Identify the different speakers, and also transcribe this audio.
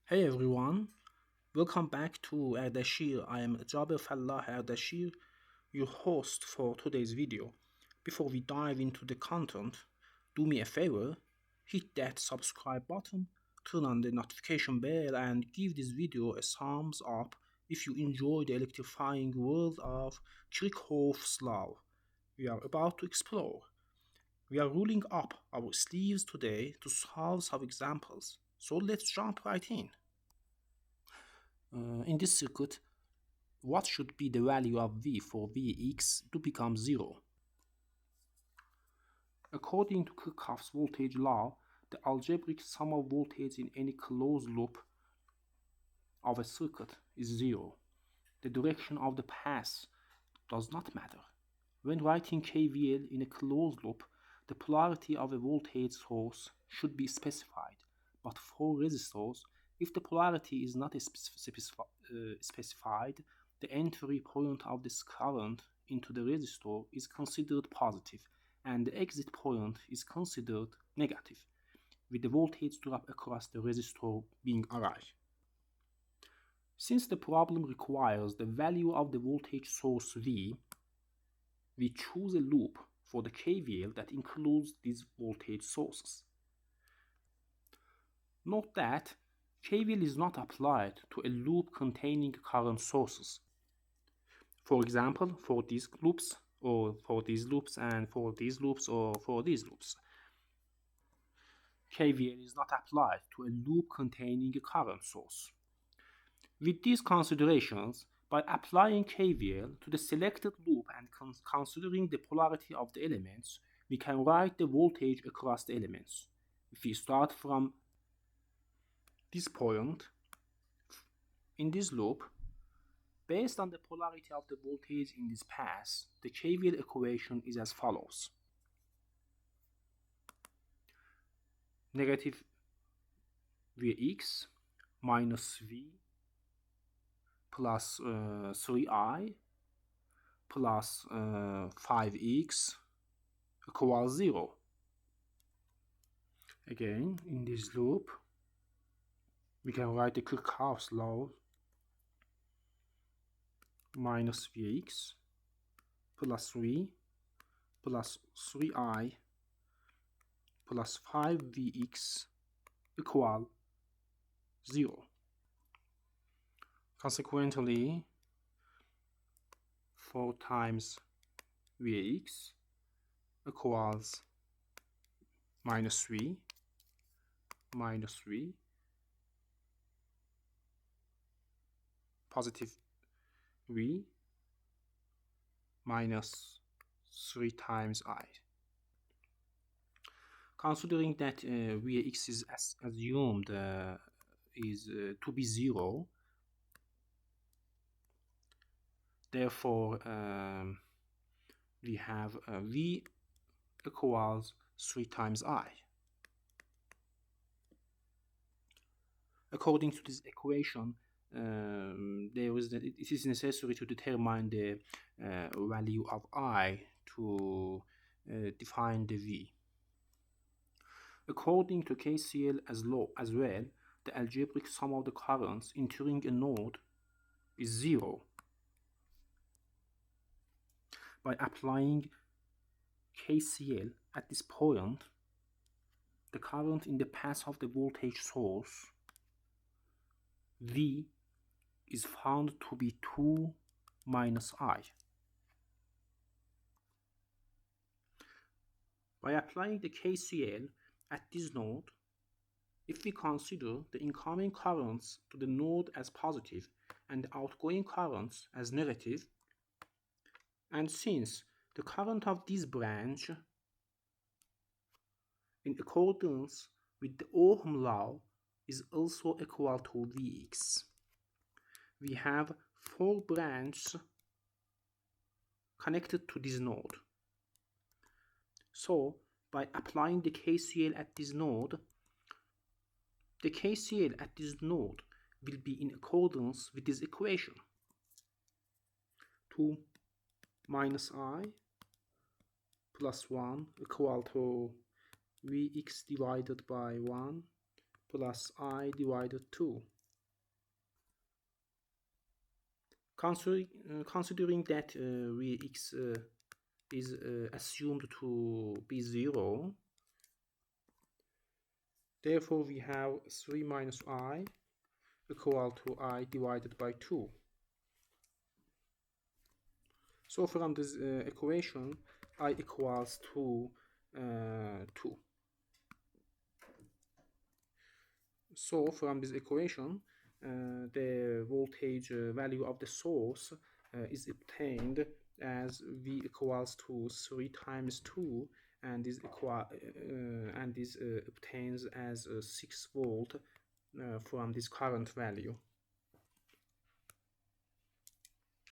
Speaker 1: Hey everyone, welcome back to Ardashir. I am Jabir Fallah Ardashir, your host for today's video. Before we dive into the content, do me a favor, hit that subscribe button, turn on the notification bell, and give this video a thumbs up if you enjoy the electrifying world of Kirchhoff's law we are about to explore. We are rolling up our sleeves today to solve some examples, so let's jump right in. In this circuit, what should be the value of V for Vx to become 0? According to Kirchhoff's voltage law, the algebraic sum of voltage in any closed loop of a circuit is 0. The direction of the path does not matter. When writing KVL in a closed loop, the polarity of a voltage source should be specified, but for resistors, if the polarity is not specified, the entry point of this current into the resistor is considered positive and the exit point is considered negative, with the voltage drop across the resistor being Ri. Since the problem requires the value of the voltage source V, we choose a loop for the KVL that includes these voltage sources. Note that KVL is not applied to a loop containing current sources. For example, for these loops, or for these loops, and for these loops, or for these loops. KVL is not applied to a loop containing a current source. With these considerations, by applying KVL to the selected loop and considering the polarity of the elements, we can write the voltage across the elements. If we start from this point in this loop, based on the polarity of the voltage in this path, the KVL equation is as follows. Negative Vx minus V plus 3i plus 5x equals 0. Again, in this loop, we can write the Kirchhoff's law minus Vx plus V plus 3i plus 5Vx equal 0. Consequently, 4 times Vx equals minus 3 positive V minus 3 times I. Considering that Vx is assumed is to be 0, therefore we have V equals 3 times I. According to this equation, it is necessary to determine the value of I to define the V. According to KCL as well, the algebraic sum of the currents entering a node is 0. By applying KCL at this point, the current in the path of the voltage source V is found to be 2 minus I. By applying the KCL at this node, if we consider the incoming currents to the node as positive and the outgoing currents as negative, and since the current of this branch, in accordance with the Ohm law, is also equal to Vx, we have 4 branches connected to this node. So, by applying the KCL at this node, the KCL at this node will be in accordance with this equation. 2 minus I plus 1 equal to Vx divided by 1 plus I divided 2. Considering that Vx is assumed to be 0, therefore we have 3 minus I equal to I divided by 2. So from this equation, I equals to 2. So from this equation, the voltage value of the source is obtained as V equals to 3 times 2, and is obtains as 6 volt from this current value.